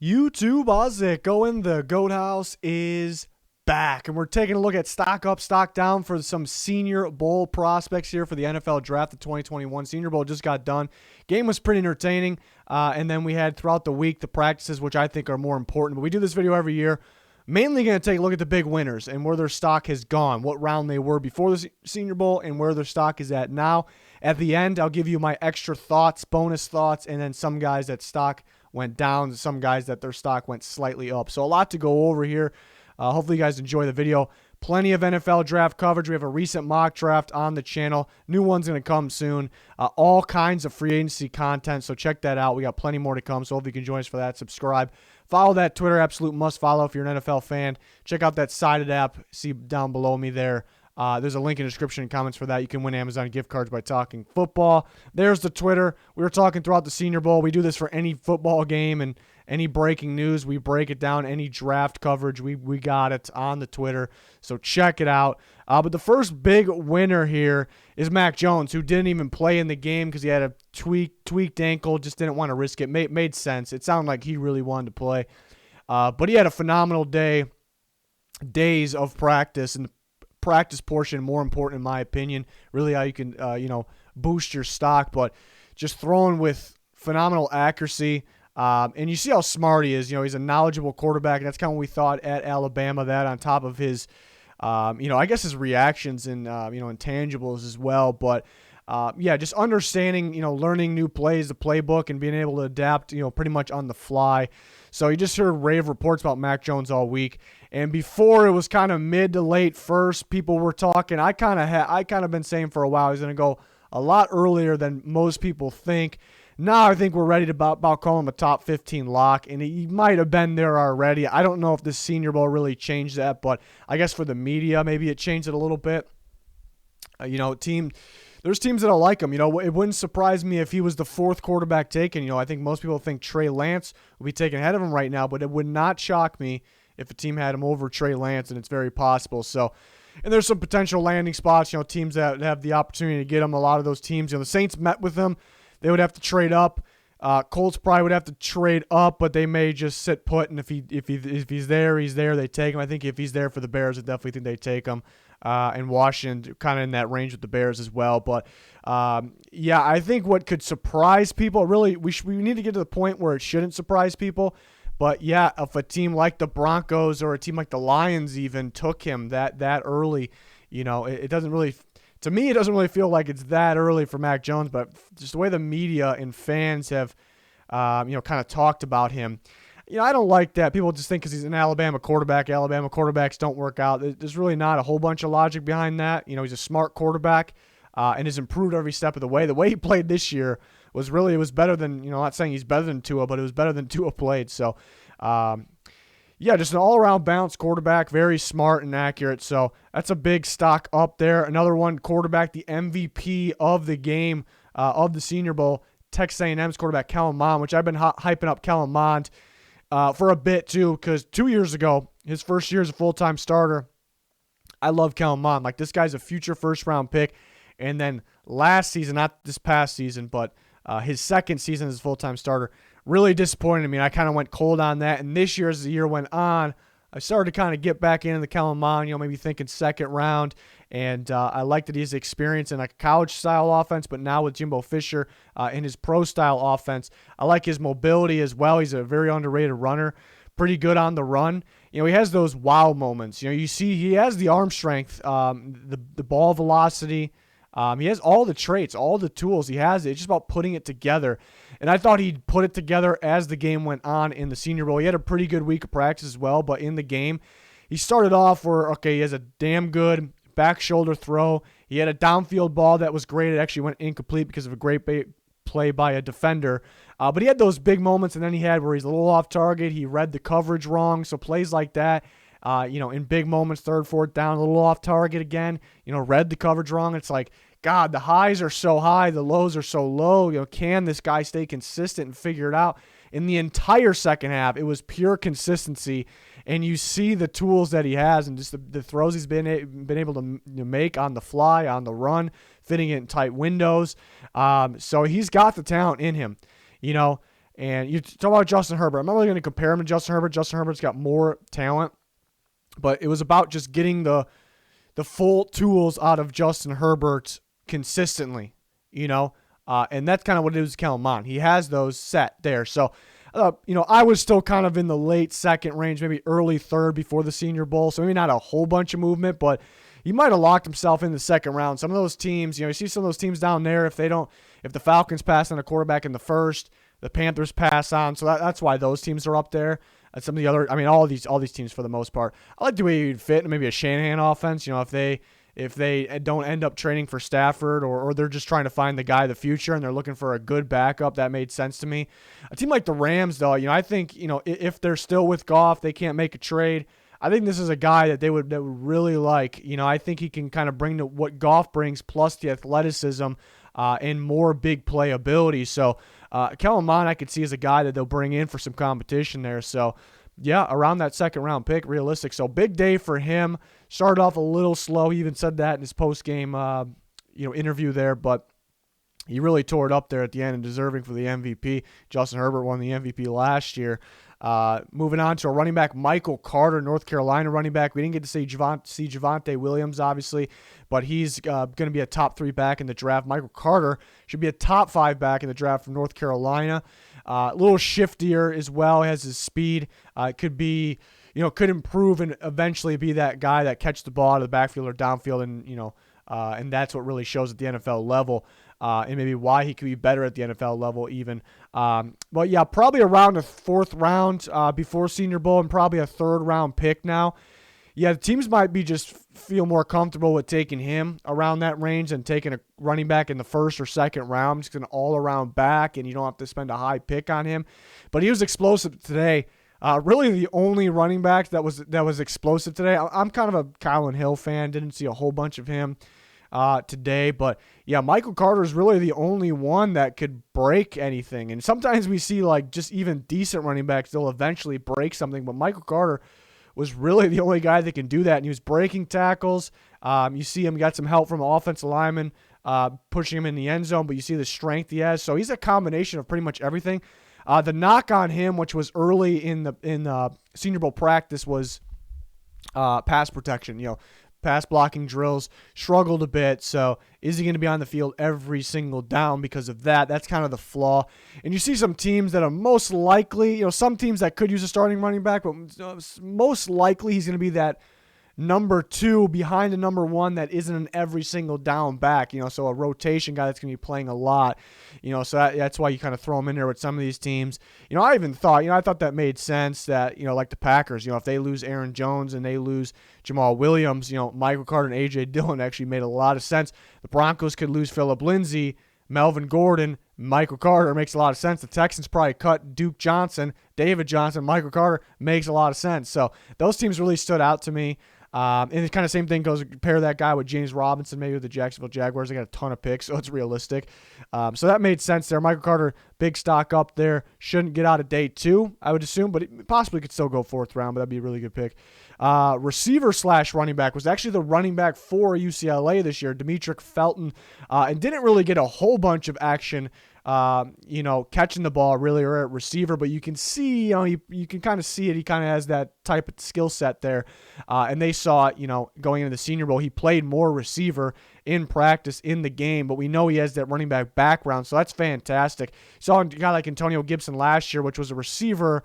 YouTube, how's it going? The Goat House is back, and we're taking a look at stock up, stock down for some Senior Bowl prospects here for the NFL Draft. The 2021 Senior Bowl just got done. Game was pretty entertaining, and then we had throughout the week the practices, which I think are more important. But we do this video every year. Mainly going to take a look at the big winners and where their stock has gone, what round they were before the Senior Bowl, and where their stock is at now. At the end, I'll give you my extra thoughts, bonus thoughts, and then some guys that stock went down, some guys that their stock went slightly up. So a lot to go over here. Hopefully you guys enjoy the video. Plenty of NFL draft coverage. We have a recent mock draft on the channel. New one's going to come soon. All kinds of free agency content, so check that out. We got plenty more to come, so hope you can join us for that. Subscribe. Follow that Twitter, absolute must follow if you're an NFL fan. Check out that Sided app. See down below me there. There's a link in the description and comments for that. You can win Amazon gift cards by talking football. There's the Twitter. We were talking throughout the Senior Bowl. We do this for any football game and any breaking news. We break it down. Any draft coverage, we got it on the Twitter. So check it out. But the first big winner here is Mac Jones, who didn't even play in the game because he had a tweaked ankle. Just didn't want to risk it. Made sense. It sounded like he really wanted to play. But he had a phenomenal days of practice, and the practice portion more important in my opinion. Really how you can boost your stock, but just throwing with phenomenal accuracy. And you see how smart he is. He's a knowledgeable quarterback. And that's kind of what we thought at Alabama. That on top of his, I guess his reactions and intangibles as well. But just understanding, learning new plays, the playbook, and being able to adapt, pretty much on the fly. So you just heard rave reports about Mac Jones all week. And before it was kind of mid to late first, people were talking. I kind of been saying for a while he's going to go a lot earlier than most people think. Now I think we're ready to about call him a top 15 lock, and he might have been there already. I don't know if this Senior Bowl really changed that, but I guess for the media, maybe it changed it a little bit. There's teams that'll like him. It wouldn't surprise me if he was the fourth quarterback taken. I think most people think Trey Lance will be taken ahead of him right now, but it would not shock me if a team had him over Trey Lance, and it's very possible. So, and there's some potential landing spots, teams that have the opportunity to get him. A lot of those teams, the Saints met with him. They would have to trade up. Colts probably would have to trade up, but they may just sit put. And if he's there, he's there. They take him. I think if he's there for the Bears, I definitely think they take him. And Washington kind of in that range with the Bears as well. But I think what could surprise people, really, we need to get to the point where it shouldn't surprise people. But yeah, if a team like the Broncos or a team like the Lions even took him that early, it doesn't really. To me, it doesn't really feel like it's that early for Mac Jones, but just the way the media and fans have, kind of talked about him, I don't like that. People just think because he's an Alabama quarterback, Alabama quarterbacks don't work out. There's really not a whole bunch of logic behind that. He's a smart quarterback and has improved every step of the way. The way he played this year was better than, not saying he's better than Tua, but it was better than Tua played. So, just an all-around balanced quarterback, very smart and accurate. So that's a big stock up there. Another one, quarterback, the MVP of the game of the Senior Bowl, Texas A&M's quarterback, Calman, which I've been hyping up Calman for a bit too, because 2 years ago, his first year as a full-time starter, I love Calman. Like, this guy's a future first-round pick. And then last season, not this past season, but his second season as a full-time starter, really disappointed me. I kind of went cold on that. And this year, as the year went on, I started to kind of get back into the Calman, maybe thinking second round. And I like that he has experience in a college-style offense, but now with Jimbo Fisher in his pro-style offense, I like his mobility as well. He's a very underrated runner, pretty good on the run. He has those wow moments. You see he has the arm strength, the ball velocity. He has all the traits, all the tools. He has it. It's just about putting it together. And I thought he'd put it together as the game went on in the Senior Bowl. He had a pretty good week of practice as well, but in the game, he started off where, he has a damn good back shoulder throw. He had a downfield ball that was great. It actually went incomplete because of a great play by a defender. But he had those big moments, and then he had where he's a little off target. He read the coverage wrong. So plays like that, in big moments, third, fourth down, a little off target again, read the coverage wrong. It's like, God, the highs are so high, the lows are so low. Can this guy stay consistent and figure it out? In the entire second half, it was pure consistency, and you see the tools that he has and just the throws he's been able to make on the fly, on the run, fitting it in tight windows. So he's got the talent in him. And you talk about Justin Herbert. I'm not really going to compare him to Justin Herbert. Justin Herbert's got more talent, but it was about just getting the full tools out of Justin Herbert consistently, and that's kind of what it is with Calman. He has those set there. So, I was still kind of in the late second range, maybe early third before the Senior Bowl. So maybe not a whole bunch of movement, but he might have locked himself in the second round. Some of those teams, you see some of those teams down there, if the Falcons pass on a quarterback in the first, the Panthers pass on. So that's why those teams are up there. And some of the other, all these teams for the most part. I like the way he'd fit in maybe a Shanahan offense. If they don't end up trading for Stafford or they're just trying to find the guy of the future and they're looking for a good backup, that made sense to me. A team like the Rams, though, I think, if they're still with Goff, they can't make a trade. I think this is a guy that they would really like. I think he can kind of bring what Goff brings plus the athleticism and more big play ability. So Calman, I could see as a guy that they'll bring in for some competition there. So, yeah, around that second round pick, realistic. So big day for him. Started off a little slow. He even said that in his post game, interview there, but he really tore it up there at the end and deserving for the MVP. Justin Herbert won the MVP last year. Moving on to a running back, Michael Carter, North Carolina running back. We didn't get to see Javonte Williams, obviously, but he's going to be a top 3 back in the draft. Michael Carter should be a top 5 back in the draft from North Carolina. A little shiftier as well, has his speed. Could improve and eventually be that guy that catches the ball out of the backfield or downfield, and that's what really shows at the NFL level. And maybe why he could be better at the NFL level even. But yeah, probably around a 4th round before Senior Bowl and probably a 3rd round pick now. Yeah, the teams might be just feel more comfortable with taking him around that range than taking a running back in the 1st or 2nd round. Just an all-around back, and you don't have to spend a high pick on him. But he was explosive today. Really the only running back that was explosive today. I'm kind of a Kylen Hill fan. Didn't see a whole bunch of him today. But, yeah, Michael Carter is really the only one that could break anything. And sometimes we see, just even decent running backs, they'll eventually break something. But Michael Carter was really the only guy that can do that. And he was breaking tackles. You see him got some help from an offensive lineman pushing him in the end zone. But you see the strength he has. So he's a combination of pretty much everything. The knock on him, which was early in the Senior Bowl practice, was pass protection. Pass blocking drills, struggled a bit. So is he going to be on the field every single down because of that? That's kind of the flaw. And you see some teams that are most likely, some teams that could use a starting running back, but most likely he's going to be that number 2 behind the number 1 that isn't an every single down back, so a rotation guy that's going to be playing a lot, so that's why you kind of throw him in there with some of these teams. I even thought, I thought that made sense that, like the Packers, if they lose Aaron Jones and they lose Jamal Williams, Michael Carter and A.J. Dillon actually made a lot of sense. The Broncos could lose Phillip Lindsay, Melvin Gordon, Michael Carter makes a lot of sense. The Texans probably cut Duke Johnson, David Johnson, Michael Carter makes a lot of sense. So those teams really stood out to me. And the kind of same thing goes, pair that guy with James Robinson, maybe with the Jacksonville Jaguars. They got a ton of picks, so it's realistic. So that made sense there. Michael Carter, big stock up there. Shouldn't get out of day 2, I would assume, but it possibly could still go 4th round, but that'd be a really good pick. Receiver / running back was actually the running back for UCLA this year, Demetric Felton, and didn't really get a whole bunch of action catching the ball really or at receiver, but you can see, you can kind of see it. He kind of has that type of skill set there. And they saw it, going into the Senior Bowl, he played more receiver in practice in the game, but we know he has that running back background. So that's fantastic. Saw a guy like Antonio Gibson last year, which was a receiver,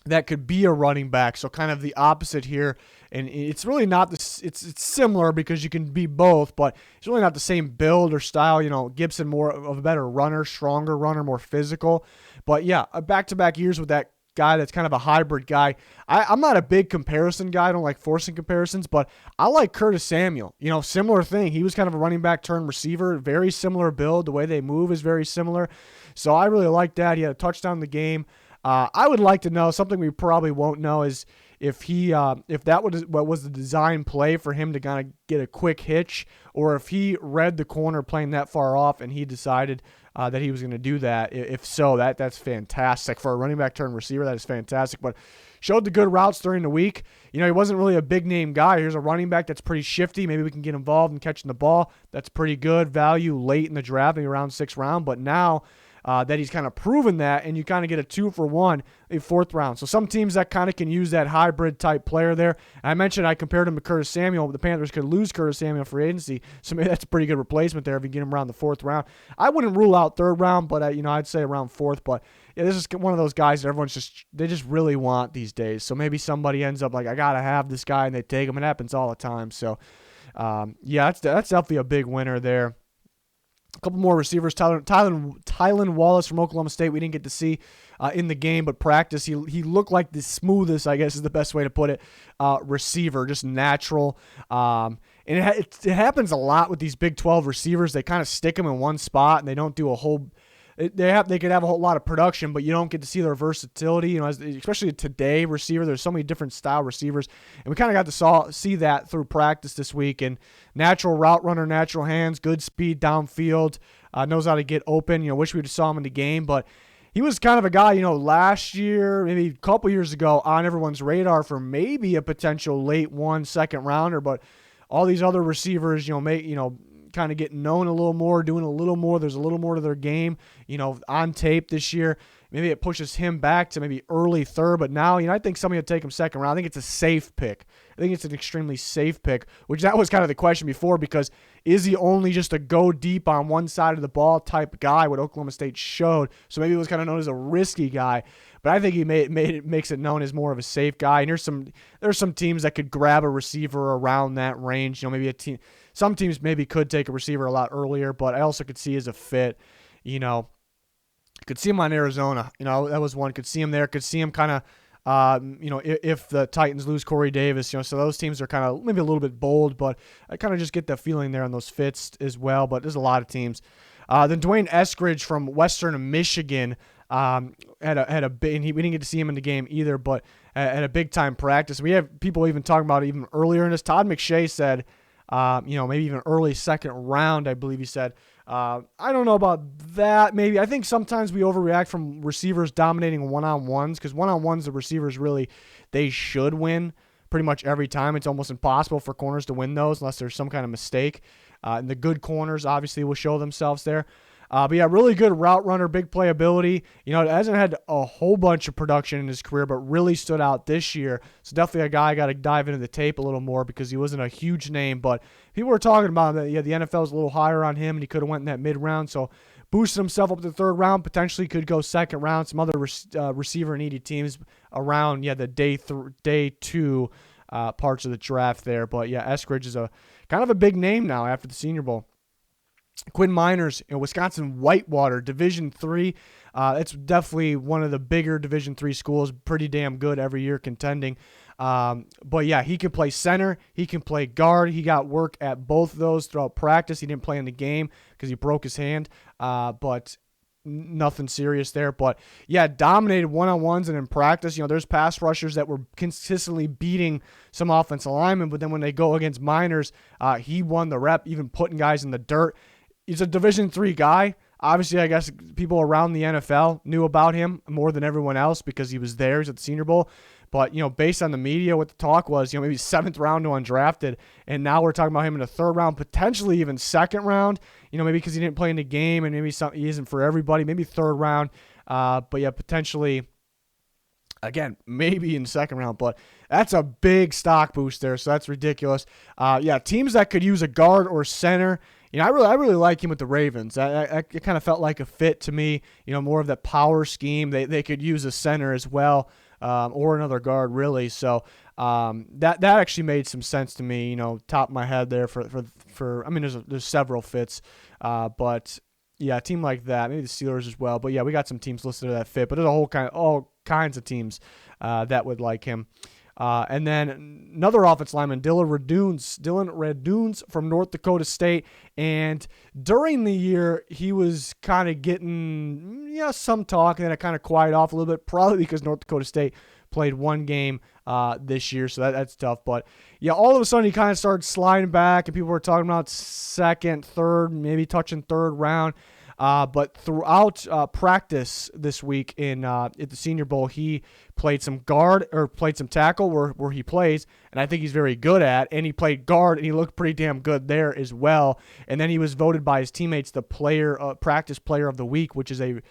that could be a running back. So kind of the opposite here. And it's really not this. It's similar because you can be both, but it's really not the same build or style. Gibson more of a better runner, stronger runner, more physical. But yeah, back-to-back years with that guy that's kind of a hybrid guy. I'm not a big comparison guy. I don't like forcing comparisons, but I like Curtis Samuel. Similar thing. He was kind of a running back turned receiver, very similar build. The way they move is very similar. So I really like that. He had a touchdown in the game. I would like to know, something we probably won't know is if that was the design play for him to kind of get a quick hitch, or if he read the corner playing that far off and he decided that he was going to do that. If so, that's fantastic. For a running back turned receiver, that is fantastic. But showed the good routes during the week. He wasn't really a big name guy. Here's a running back that's pretty shifty. Maybe we can get involved in catching the ball. That's pretty good value late in the draft, maybe around 6th round. But now that he's kind of proven that, and you kind of get a 2-for-1 in fourth round. So some teams that kind of can use that hybrid type player there. And I mentioned I compared him to Curtis Samuel, but the Panthers could lose Curtis Samuel for agency, so maybe that's a pretty good replacement there if you get him around the fourth round. I wouldn't rule out third round, but I'd say around fourth. But yeah, this is one of those guys that they just really want these days. So maybe somebody ends up like, I gotta have this guy, and they take him. It happens all the time. So yeah, that's definitely a big winner there. A couple more receivers. Tylen Wallace from Oklahoma State. We didn't get to see in the game, but practice. He looked like the smoothest, I guess is the best way to put it, receiver, just natural. And it happens a lot with these Big 12 receivers. They kind of stick them in one spot, and they don't do a whole. They could have a whole lot of production, but you don't get to see their versatility. Especially today receiver. There's so many different style receivers, and we kind of got to see that through practice this week. And natural route runner, natural hands, good speed downfield, knows how to get open. Wish we saw him in the game, but he was kind of a guy, last year, maybe a couple years ago, on everyone's radar for maybe a potential late second rounder. But all these other receivers, kind of getting known a little more, doing a little more. There's a little more to their game, on tape this year. Maybe it pushes him back to maybe early third, but now, I think somebody would take him second round. I think it's a safe pick. I think it's an extremely safe pick, which that was kind of the question before, because is he only just a go deep on one side of the ball type guy, what Oklahoma State showed? So maybe it was kind of known as a risky guy, but I think he makes it known as more of a safe guy. And there's some teams that could grab a receiver around that range. Maybe some teams maybe could take a receiver a lot earlier, but I also could see as a fit, could see him on Arizona. That was one. Could see him there. Could see him kind of, if the Titans lose Corey Davis, so those teams are kind of maybe a little bit bold, but I kind of just get the feeling there on those fits as well. But there's a lot of teams. Then Dwayne Eskridge from Western Michigan had a big, and we didn't get to see him in the game either, but at a big time practice. We have people even talking about it even earlier in this. Todd McShay said, maybe even early second round, I believe he said. I don't know about that. Maybe I think sometimes we overreact from receivers dominating one-on-ones, because one-on-ones, the receivers really, they should win pretty much every time. It's almost impossible for corners to win those unless there's some kind of mistake. And the good corners obviously will show themselves there. But yeah, really good route runner, big playability. Hasn't had a whole bunch of production in his career, but really stood out this year. So definitely a guy I got to dive into the tape a little more, because he wasn't a huge name, but people were talking about that. Yeah, the NFL was a little higher on him, and he could have went in that mid round. So boosted himself up to the third round. Potentially could go second round. Some other receiver needy teams around the day two parts of the draft there. But yeah, Eskridge is a kind of a big name now after the Senior Bowl. Quinn Miners, Wisconsin Whitewater, Division III. It's definitely one of the bigger Division III schools. Pretty damn good every year contending. But yeah, he can play center. He can play guard. He got work at both of those throughout practice. He didn't play in the game because he broke his hand. But nothing serious there. But yeah, dominated one-on-ones and in practice. There's pass rushers that were consistently beating some offensive linemen, but then when they go against Miners, he won the rep, even putting guys in the dirt. He's a Division III guy. Obviously, I guess people around the NFL knew about him more than everyone else because he was there. He's at the Senior Bowl. But, based on the media, what the talk was, maybe seventh round to undrafted. And now we're talking about him in the third round, potentially even second round, maybe because he didn't play in the game and maybe he isn't for everybody, maybe third round. But yeah, potentially, again, maybe in the second round. But that's a big stock boost there, so that's ridiculous. Yeah, teams that could use a guard or center. I really like him with the Ravens. It kind of felt like a fit to me. More of that power scheme. They could use a center as well, or another guard really. So that actually made some sense to me. Top of my head there for I mean, there's several fits, but yeah, a team like that, maybe the Steelers as well. But yeah, we got some teams listed that fit. But there's all kinds of teams that would like him. And then another offensive lineman, Dylan Raduns from North Dakota State. And during the year, he was kind of getting some talk, and then it kind of quieted off a little bit, probably because North Dakota State played one game this year, so that's tough. But yeah, all of a sudden he kind of started sliding back, and people were talking about second, third, maybe touching third round. But throughout practice this week at the Senior Bowl, he played some tackle where he plays, and I think he's very good at. And he played guard, and he looked pretty damn good there as well. And then he was voted by his teammates the practice player of the week, which is a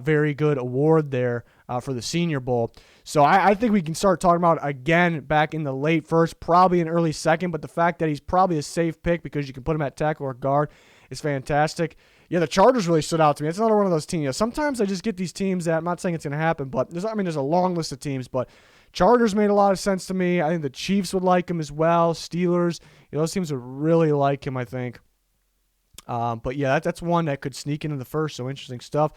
very good award there for the Senior Bowl. So I think we can start talking about it again back in the late first, probably an early second, but the fact that he's probably a safe pick because you can put him at tackle or guard is fantastic. Yeah, the Chargers really stood out to me. It's another one of those teams. Sometimes I just get these teams that I'm not saying it's going to happen, but there's a long list of teams, but Chargers made a lot of sense to me. I think the Chiefs would like him as well. Steelers, those teams would really like him, I think. But yeah, that's one that could sneak into the first, so interesting stuff.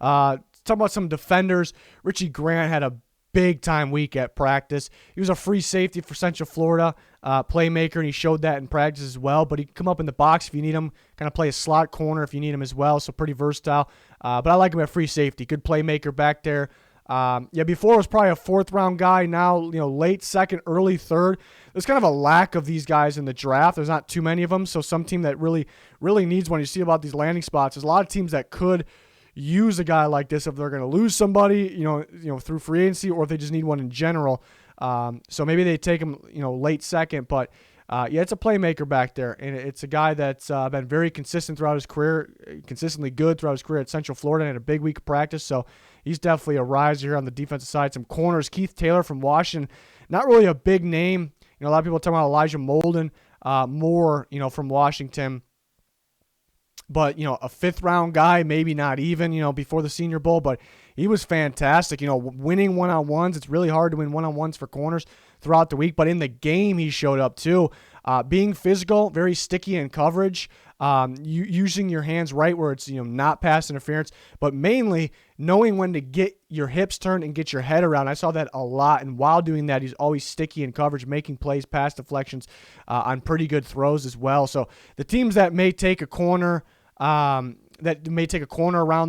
Talk about some defenders. Richie Grant had a big-time week at practice. He was a free safety for Central Florida, playmaker, and he showed that in practice as well. But he can come up in the box if you need him, kind of play a slot corner if you need him as well, so pretty versatile. But I like him at free safety. Good playmaker back there. Before it was probably a fourth-round guy. Now, late second, early third. There's kind of a lack of these guys in the draft. There's not too many of them, so some team that really, really needs one. You see about these landing spots. There's a lot of teams that could use a guy like this if they're going to lose somebody, through free agency, or if they just need one in general. So maybe they take him, late second. But it's a playmaker back there, and it's a guy that's been very consistent throughout his career, consistently good throughout his career at Central Florida, and had a big week of practice. So he's definitely a riser here on the defensive side. Some corners, Keith Taylor from Washington, not really a big name. A lot of people are talking about Elijah Molden more, from Washington. But, a fifth-round guy, maybe not even, before the Senior Bowl. But he was fantastic, winning one-on-ones. It's really hard to win one-on-ones for corners throughout the week. But in the game, he showed up too. Being physical, very sticky in coverage, using your hands right where it's, not pass interference. But mainly knowing when to get your hips turned and get your head around. I saw that a lot. And while doing that, he's always sticky in coverage, making plays, pass deflections on pretty good throws as well. So the teams that may take a corner, around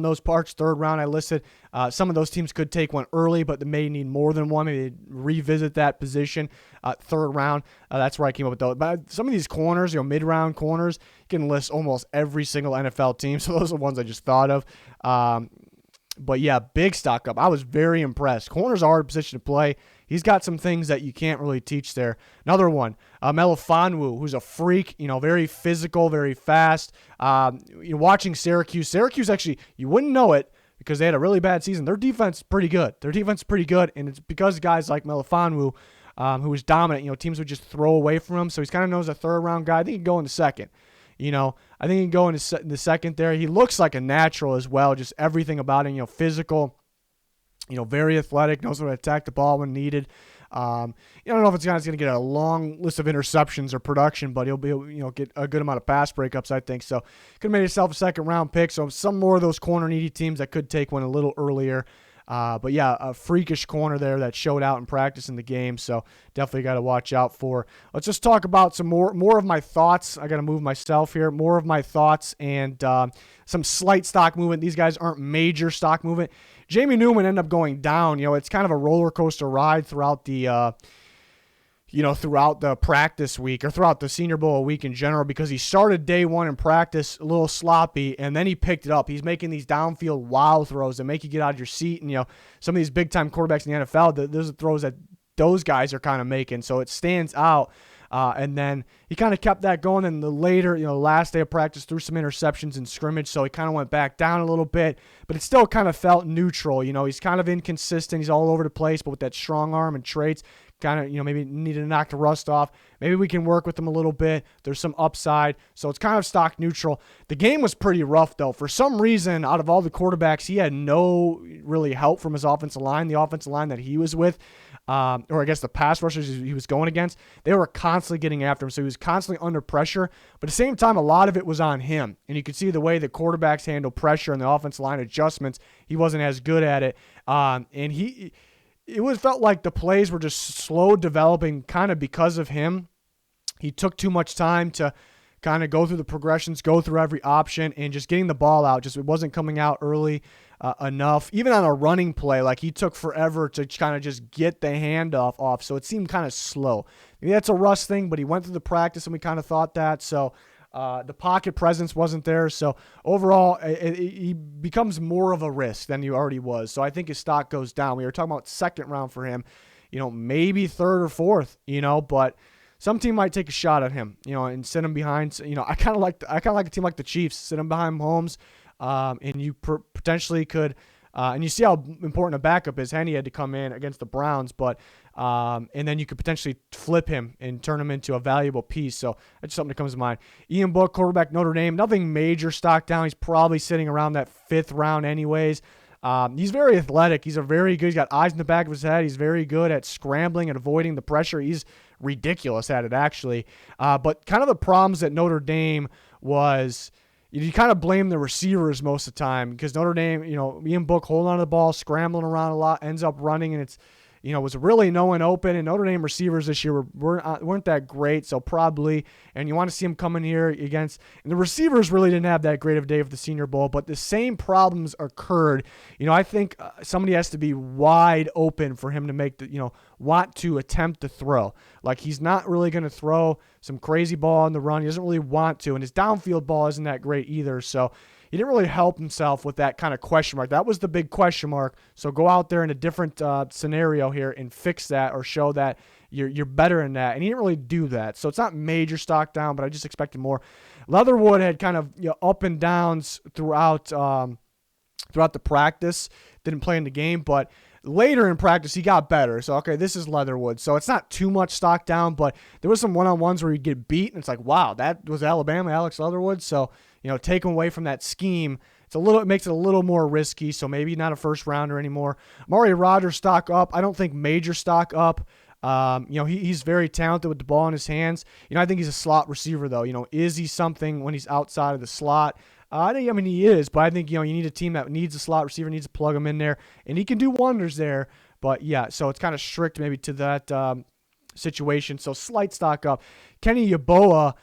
those parts, third round I listed. Some of those teams could take one early, but they may need more than one. Maybe revisit that position, third round. That's where I came up with those. But some of these corners, mid-round corners, you can list almost every single NFL team. So those are the ones I just thought of. But yeah, big stock up. I was very impressed. Corner's a hard position to play. He's got some things that you can't really teach there. Another one, Melifonwu, who's a freak, very physical, very fast. Watching Syracuse actually, you wouldn't know it because they had a really bad season. Their defense is pretty good. And it's because guys like Melifonwu, who was dominant, teams would just throw away from him. So he's kind of known as a third-round guy. I think he can go in the second. I think he can go in the second there. He looks like a natural as well, just everything about him, physical, very athletic, knows how to attack the ball when needed. I don't know if it's going to get a long list of interceptions or production, but he'll be, get a good amount of pass breakups, I think. So could have made himself a second-round pick. So some more of those corner-needy teams that could take one a little earlier. But yeah, a freakish corner there that showed out in practice in the game. So definitely got to watch out for. Let's just talk about some more of my thoughts. I got to move myself here. More of my thoughts and some slight stock movement. These guys aren't major stock movement. Jamie Newman ended up going down. It's kind of a roller coaster ride throughout the throughout the practice week or throughout the Senior Bowl week in general, because he started day one in practice a little sloppy, and then he picked it up. He's making these downfield wow throws that make you get out of your seat. And, some of these big-time quarterbacks in the NFL, those are throws that those guys are kind of making. So it stands out. And then he kind of kept that going. And the later, last day of practice, threw some interceptions in scrimmage. So he kind of went back down a little bit, but it still kind of felt neutral. He's kind of inconsistent. He's all over the place, but with that strong arm and traits, kind of, maybe needed to knock the rust off. Maybe we can work with him a little bit. There's some upside. So it's kind of stock neutral. The game was pretty rough, though. For some reason, out of all the quarterbacks, he had no really help from his offensive line. The offensive line that he was with, or I guess the pass rushers he was going against, they were constantly getting after him. So he was constantly under pressure. But at the same time, a lot of it was on him. And you could see the way the quarterbacks handle pressure and the offensive line adjustments. He wasn't as good at it. It felt like the plays were just slow developing kind of because of him. He took too much time to kind of go through the progressions, go through every option, and just getting the ball out. It wasn't coming out early enough. Even on a running play, like he took forever to kind of just get the handoff off. So it seemed kind of slow. Maybe that's a rust thing, but he went through the practice and we kind of thought that. So The pocket presence wasn't there. So overall, he becomes more of a risk than he already was. So I think his stock goes down. We were talking about second round for him, maybe third or fourth, but some team might take a shot at him, and sit him behind. I kind of like a team like the Chiefs, sit him behind Mahomes, and you potentially could. And you see how important a backup is. Henny had to come in against the Browns, but and then you could potentially flip him and turn him into a valuable piece. So that's something that comes to mind. Ian Book, quarterback, Notre Dame. Nothing major stock down. He's probably sitting around that 5th round anyways. He's very athletic. He's very good. He's got eyes in the back of his head. He's very good at scrambling and avoiding the pressure. He's ridiculous at it, actually. But kind of the problems at Notre Dame was you kind of blame the receivers most of the time because Notre Dame, Ian Book holding on to the ball, scrambling around a lot, ends up running, and it's, was really no one open. And Notre Dame receivers this year weren't that great, so probably, and you want to see them come in here against, and the receivers really didn't have that great of a day for the Senior Bowl, but the same problems occurred. I think somebody has to be wide open for him to make want to attempt to throw. Like, he's not really going to throw some crazy ball on the run. He doesn't really want to, and his downfield ball isn't that great either, so he didn't really help himself with that kind of question mark. That was the big question mark. So go out there in a different scenario here and fix that or show that you're better in that. And he didn't really do that. So it's not major stock down, but I just expected more. Leatherwood had kind of up and downs throughout the practice. Didn't play in the game, but later in practice, he got better. So, okay, this is Leatherwood. So it's not too much stock down, but there was some one-on-ones where he'd get beat, and it's like, wow, that was Alabama, Alex Leatherwood. So, take him away from that scheme. It makes it a little more risky, so maybe not a first rounder anymore. Amari Rodgers stock up. I don't think major stock up. He's very talented with the ball in his hands. I think he's a slot receiver, though. Is he something when he's outside of the slot? He is, but I think, you need a team that needs a slot receiver, needs to plug him in there, and he can do wonders there. But, yeah, so it's kind of strict maybe to that situation. So slight stock up. Kenny Yeboah,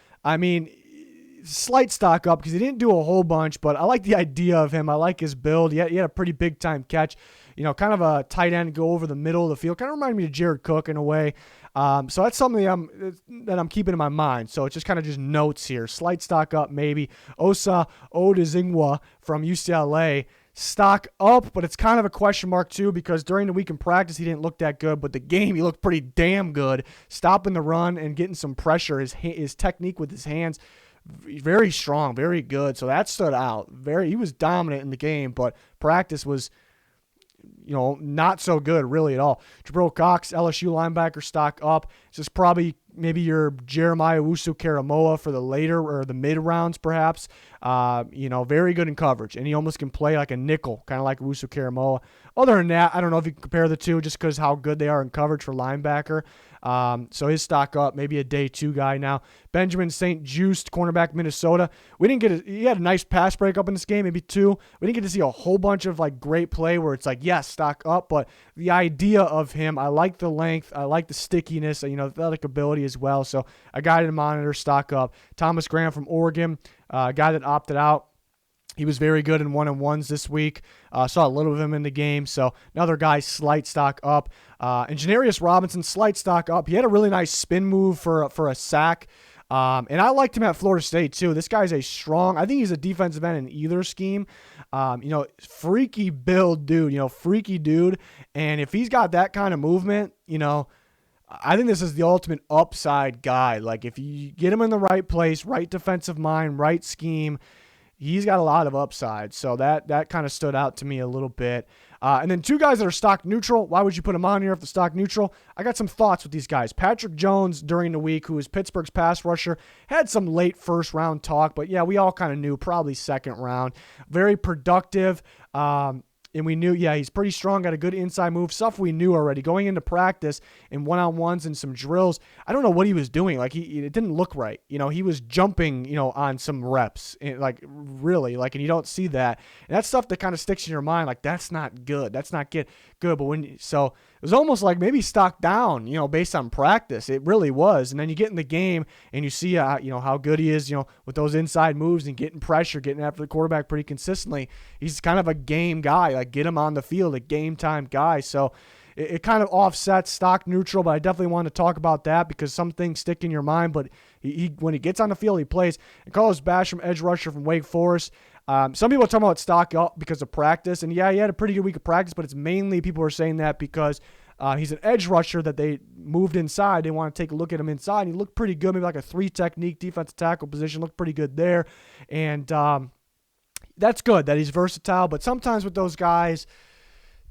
slight stock up because he didn't do a whole bunch, but I like the idea of him. I like his build. He had a pretty big-time catch. Kind of a tight end, go over the middle of the field. Kind of reminded me of Jared Cook in a way. So that's something that I'm keeping in my mind. So it's just kind of just notes here. Slight stock up maybe. Osa Odezingua from UCLA, stock up, but it's kind of a question mark too because during the week in practice he didn't look that good, but the game he looked pretty damn good, stopping the run and getting some pressure. His technique with his hands, very strong, very good. So that stood out. He was dominant in the game, but practice was not so good really at all. Jabril Cox, LSU linebacker, stock up. It's just probably maybe your Jeremiah Owusu-Koramoah for the later or the mid rounds perhaps. Very good in coverage, and he almost can play like a nickel, kind of like Owusu-Koramoah. Other than that, I don't know if you can compare the two just because how good they are in coverage for linebacker. So his stock up, maybe a day 2 guy now. Benjamin St. Juste, cornerback, Minnesota. He had a nice pass breakup in this game, maybe 2. We didn't get to see a whole bunch of great play where it's yes, stock up, but the idea of him, I like the length, I like the stickiness, athletic ability as well. So a guy to monitor, stock up. Thomas Graham from Oregon, a guy that opted out. He was very good in one-on-ones this week. Saw a little of him in the game. So another guy, slight stock up. And Janarius Robinson, slight stock up. He had a really nice spin move for a sack. And I liked him at Florida State too. This guy's I think he's a defensive end in either scheme. Freaky build dude, freaky dude. And if he's got that kind of movement, I think this is the ultimate upside guy. If you get him in the right place, right defensive mind, right scheme, he's got a lot of upside. So that kind of stood out to me a little bit. And then 2 guys that are stock neutral. Why would you put them on here if they're stock neutral? I got some thoughts with these guys. Patrick Jones during the week, who is Pittsburgh's pass rusher, had some late first round talk, but yeah, we all kind of knew probably second round. Very productive. And we knew, he's pretty strong, got a good inside move, stuff we knew already. Going into practice and one-on-ones and some drills, I don't know what he was doing. It didn't look right. He was jumping, on some reps, really, and you don't see that. And that's stuff that kind of sticks in your mind, that's not good. That's not good. But so it was almost like maybe stock down, based on practice. It really was. And then you get in the game and you see, how good he is, with those inside moves and getting pressure, getting after the quarterback pretty consistently. He's kind of a game guy. Get him on the field, a game time guy. So it kind of offsets stock neutral, but I definitely want to talk about that because some things stick in your mind. But he when he gets on the field, he plays. And Carlos Basham, edge rusher from Wake Forest. Some people are talking about stock up because of practice. And, yeah, he had a pretty good week of practice, but it's mainly people are saying that because he's an edge rusher that they moved inside. They want to take a look at him inside. He looked pretty good, maybe like a 3 technique defensive tackle position. Looked pretty good there. And that's good that he's versatile. But sometimes with those guys,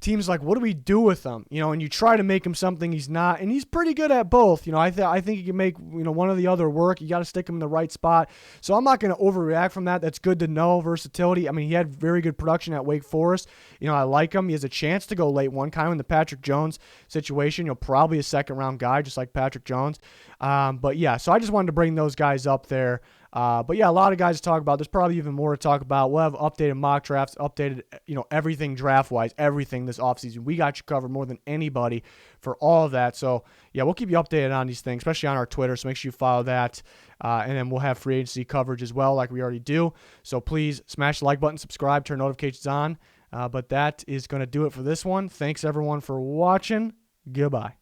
teams like, what do we do with him? And you try to make him something he's not, and he's pretty good at both. I think he can make one or the other work. You got to stick him in the right spot. So I'm not going to overreact from that. That's good to know, versatility. I mean, he had very good production at Wake Forest. I like him. He has a chance to go late one, kind of in the Patrick Jones situation. Probably a second-round guy, just like Patrick Jones. But yeah, so I just wanted to bring those guys up there. But yeah, a lot of guys to talk about. There's probably even more to talk about. We'll have updated mock drafts, updated, everything draft-wise, everything this offseason. We got you covered more than anybody for all of that. So yeah, we'll keep you updated on these things, especially on our Twitter. So make sure you follow that. And then we'll have free agency coverage as well, like we already do. So please smash the like button, subscribe, turn notifications on. But that is going to do it for this one. Thanks everyone for watching. Goodbye.